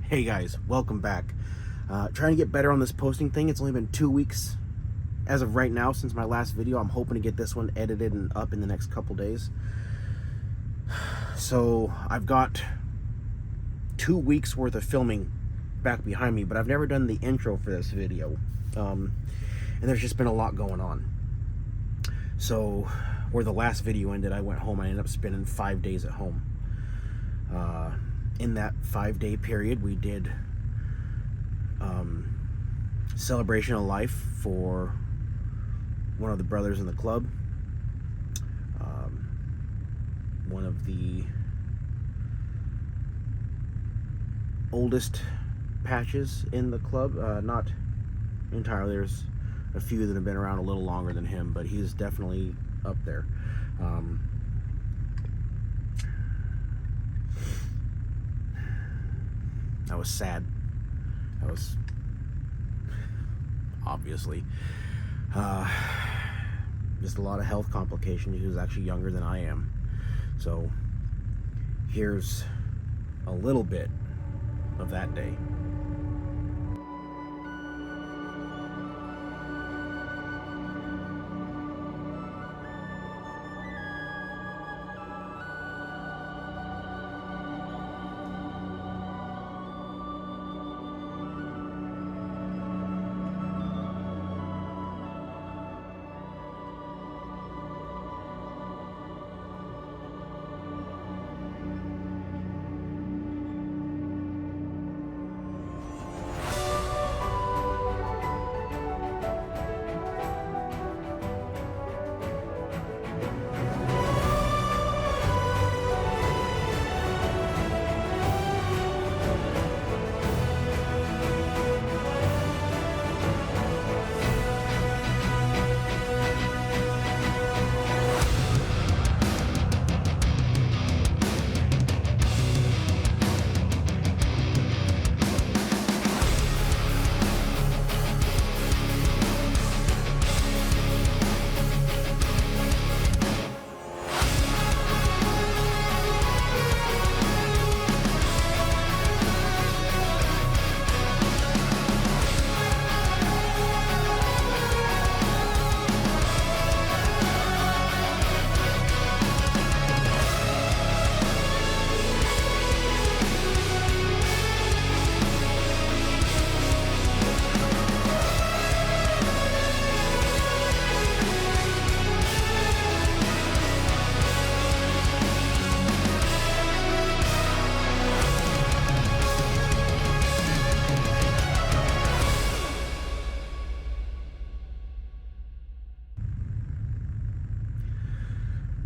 Hey guys, welcome back. Trying to get better on this posting thing. It's only been 2 weeks as of right now since my last video. I'm hoping to get this one edited and up in the next couple days. So I've got 2 weeks worth of filming back behind me, but I've never done the intro for this video. And there's just been a lot going on. So where the last video ended, I went home. I ended up spending 5 days at home. In that 5-day period, we did celebration of life for one of the brothers in the club. One of the oldest patches in the club. Not entirely. There's a few that have been around a little longer than him, but he's definitely up there. That was sad. That was obviously just a lot of health complications. He was actually younger than I am. So here's a little bit of that day.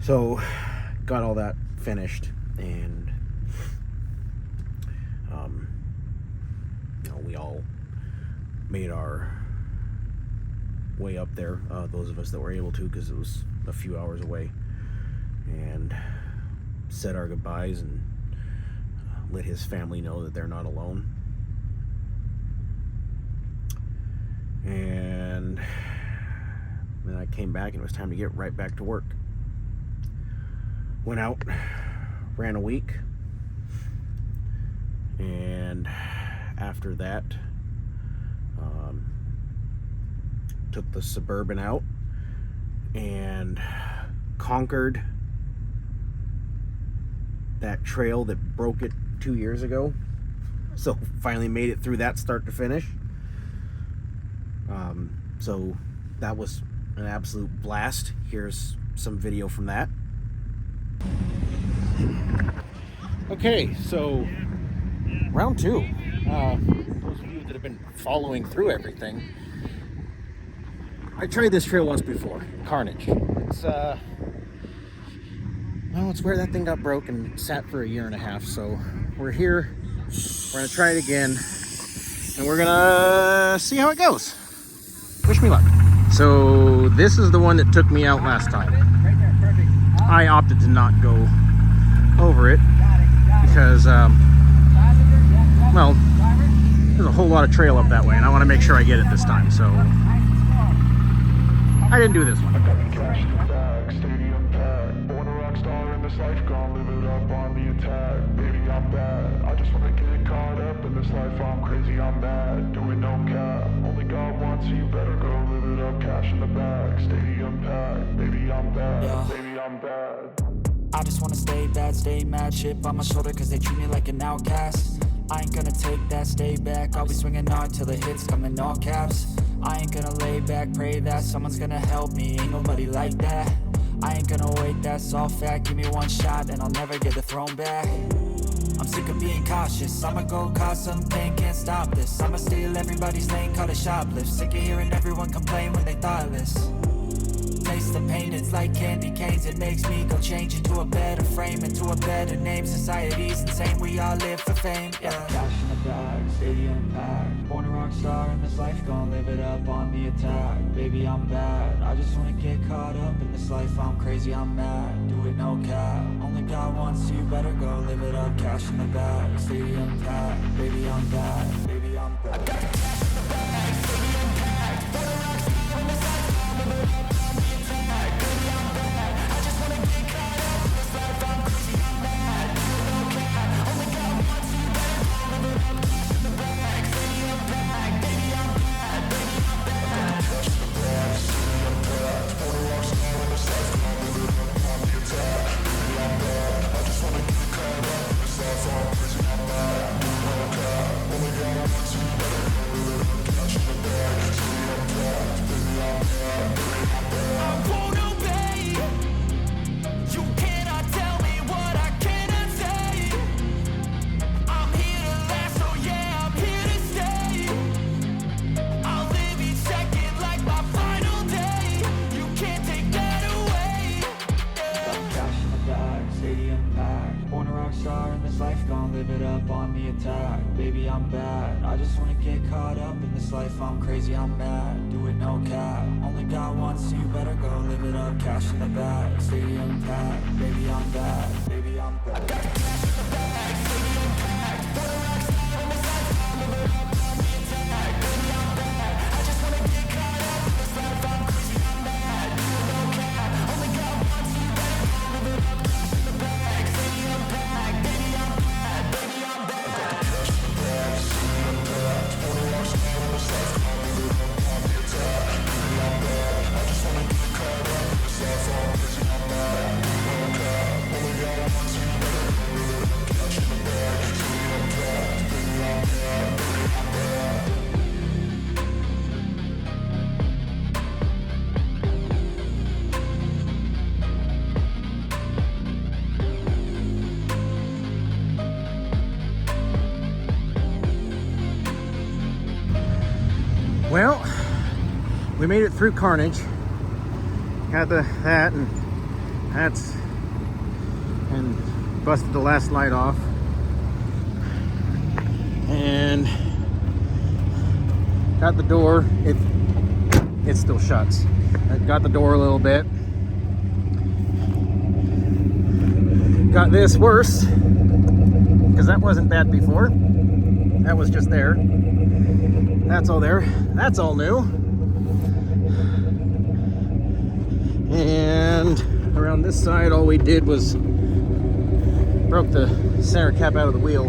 So got all that finished, and we all made our way up there, those of us that were able to, because it was a few hours away, and said our goodbyes and let his family know that they're not alone. And then I came back and it was time to get right back to work. Went out, ran a week, and after that took the Suburban out and conquered that trail that broke it 2 years ago. So finally made it through that start to finish. So that was an absolute blast. Here's some video from that. Okay, so round two. Those of you that have been following through everything, I tried this trail once before, Carnage. It's well, it's where that thing got broke and sat for a year and a half. So we're here. We're gonna try it again, and we're gonna see how it goes. Wish me luck. So this is the one that took me out last time. I opted to not go over it because, well, there's a whole lot of trail up that way, and I want to make sure I get it this time, so I didn't do this one. I'm crazy, I'm mad, doing no cap. Only God wants you, better go live it up. Cash in the bag, stadium packed. Baby, I'm bad, Yeah. baby, I'm bad. I just wanna stay bad, stay mad. Chip on my shoulder cause they treat me like an outcast. I ain't gonna take that, stay back. I'll be swinging hard till the hits come in all caps. I ain't gonna lay back, pray that someone's gonna help me. Ain't nobody like that. I ain't gonna wait, that's all fact. Give me one shot and I'll never get the throne back. I'm sick of being cautious. I'ma go cause something, can't stop this. I'ma steal everybody's lane, call it shoplift. Sick of hearing everyone complain when they thoughtless. Taste the pain, it's like candy canes. It makes me go change into a better frame, into a better name. Society's insane, we all live for fame, yeah. Cash in the bag, stadium packed. Born a rock star in this life, gon' live it up on the attack. Baby, I'm bad, I just wanna get caught up in this life. I'm crazy, I'm mad, do it no cap. Only God wants you, better go live it up. Cash in the bag, stadium packed. Baby, I'm bad, baby, I'm bad. I got the cash in the bag, stadium packed. Born a rock star in this life, gon' live it up. Baby, I'm bad, I just wanna get caught up in this life. I'm crazy, I'm mad, do it no cap. Only God wants you, better go live it up. Cash in the bag, stadium packed. Baby, I'm bad, baby, I'm bad. I got the cash in the bag, stadium packed. Born a rock star in this life, I'll live it up on the attack. Baby, I'm bad, I just wanna get caught up in this life. I'm crazy, I'm mad, do it no cap. Only God wants you, better go live it up. Cash in the bag, stadium packed. Baby, I'm bad, baby, I'm bad. Well, we made it through Carnage. Got that and that's, and busted the last light off. And got the door. It still shuts. I got the door a little bit. Got this worse because that wasn't bad before. That was just there. That's all there. That's all new. And around this side, all we did was broke the center cap out of the wheel.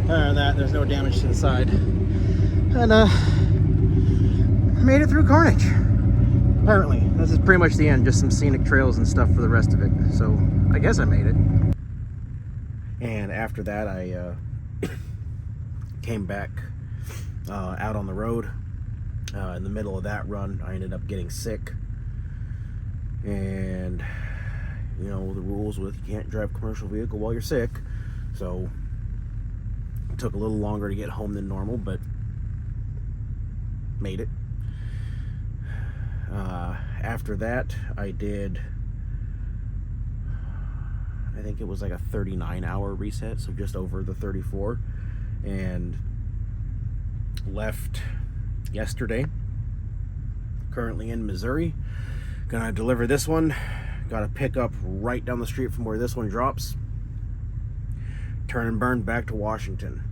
Other than that, there's no damage to the side. And made it through Carnage. Apparently, this is pretty much the end. Just some scenic trails and stuff for the rest of it. So I guess I made it. And after that, I came back out on the road. In the middle of that run, I ended up getting sick. And you know the rules with you can't drive a commercial vehicle while you're sick. So it took a little longer to get home than normal, but made it. After that, I did, I think it was like a 39-hour reset, so just over the 34, and left yesterday. Currently in Missouri. Gonna deliver this one. Got a pickup right down the street from where this one drops. Turn and burn back to Washington.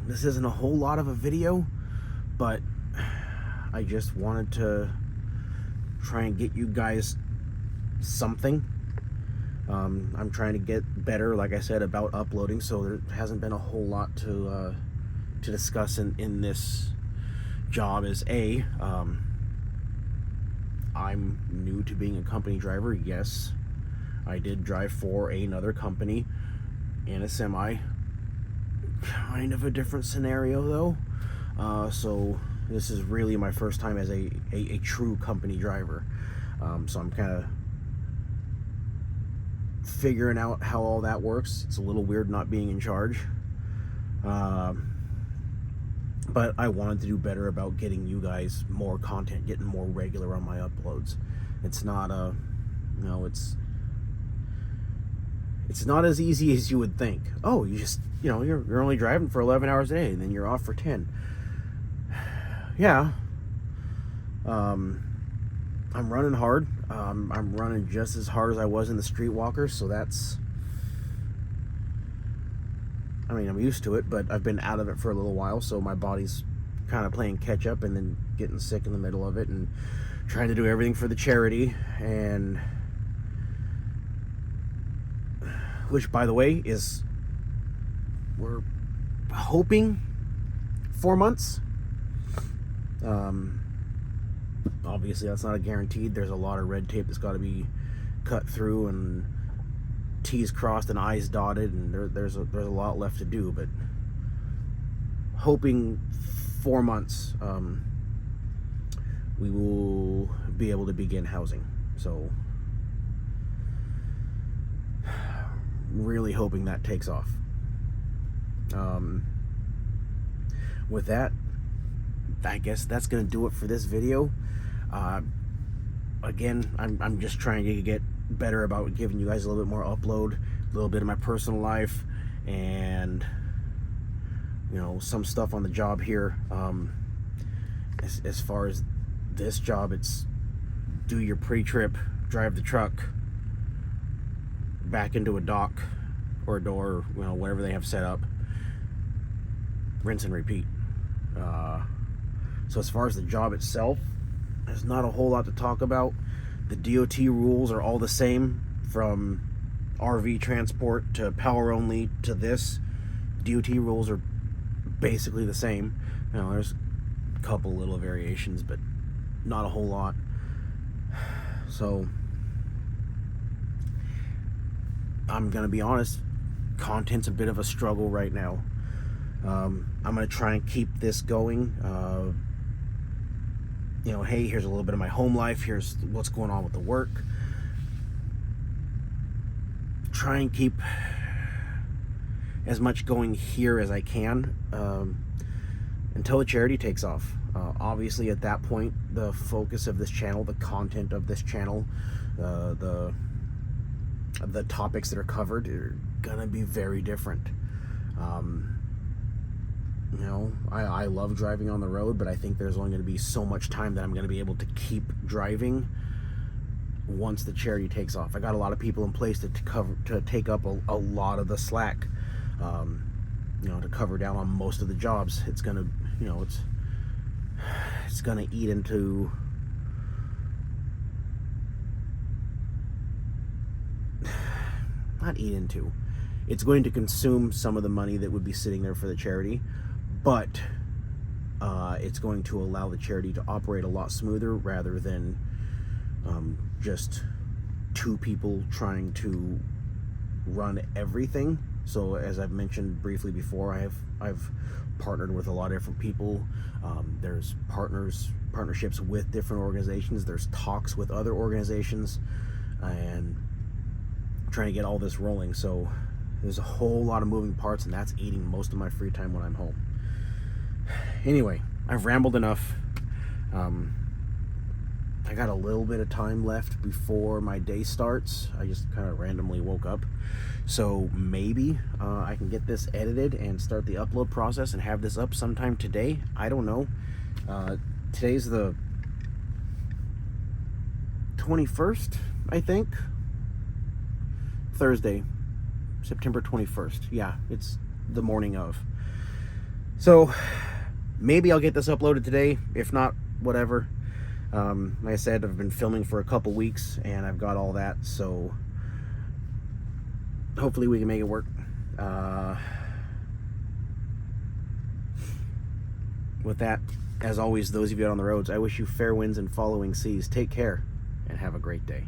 This isn't a whole lot of a video, but I just wanted to try and get you guys something. I'm trying to get better, like I said, about uploading, so there hasn't been a whole lot to discuss in this job. As I'm new to being a company driver. Yes, I did drive for another company in a semi. Kind of a different scenario though. So this is really my first time as a true company driver. So I'm kind of figuring out how all that works. It's a little weird not being in charge. But I wanted to do better about getting you guys more content, getting more regular on my uploads. It's not it's not as easy as you would think. Oh, you just, you're only driving for 11 hours a day and then you're off for 10. Yeah. I'm running hard. I'm running just as hard as I was in the streetwalker, so that's, I'm used to it, but I've been out of it for a little while, so my body's kind of playing catch up and then getting sick in the middle of it and trying to do everything for the charity, and which, by the way, is, we're hoping 4 months. Obviously that's not a guaranteed. There's a lot of red tape that's got to be cut through and T's crossed and I's dotted, and there's a lot left to do, but hoping 4 months we will be able to begin housing. So really hoping that takes off. With that, I guess that's gonna do it for this video. Again, I'm just trying to get better about giving you guys a little bit more upload, a little bit of my personal life, and some stuff on the job here. As far as this job, it's do your pre-trip, drive the truck back into a dock or a door, whatever they have set up, rinse and repeat. So as far as the job itself, there's not a whole lot to talk about. The DOT rules are all the same, from RV transport to power only to this. DOT rules are basically the same. There's a couple little variations, but not a whole lot. So I'm gonna be honest, content's a bit of a struggle right now. I'm gonna try and keep this going. Hey, here's a little bit of my home life, here's what's going on with the work. Try and keep as much going here as I can until the charity takes off. Obviously at that point, the focus of this channel, the content of this channel, the topics that are covered are gonna be very different. I love driving on the road, but I think there's only going to be so much time that I'm going to be able to keep driving once the charity takes off. I got a lot of people in place to take up a lot of the slack, to cover down on most of the jobs. It's going to, it's going to eat into, not eat into, it's going to consume some of the money that would be sitting there for the charity, but it's going to allow the charity to operate a lot smoother rather than just two people trying to run everything. So as I've mentioned briefly before, I've partnered with a lot of different people. There's partnerships with different organizations. There's talks with other organizations, and trying to get all this rolling. So there's a whole lot of moving parts, and that's eating most of my free time when I'm home. Anyway, I've rambled enough. I got a little bit of time left before my day starts. I just kind of randomly woke up. So maybe I can get this edited and start the upload process and have this up sometime today. I don't know. Today's the 21st, I think. Thursday, September 21st. Yeah, it's the morning of. So maybe I'll get this uploaded today. If not, whatever. Like I said, I've been filming for a couple weeks and I've got all that, so hopefully we can make it work. With that, as always, those of you out on the roads, I wish you fair winds and following seas. Take care and have a great day.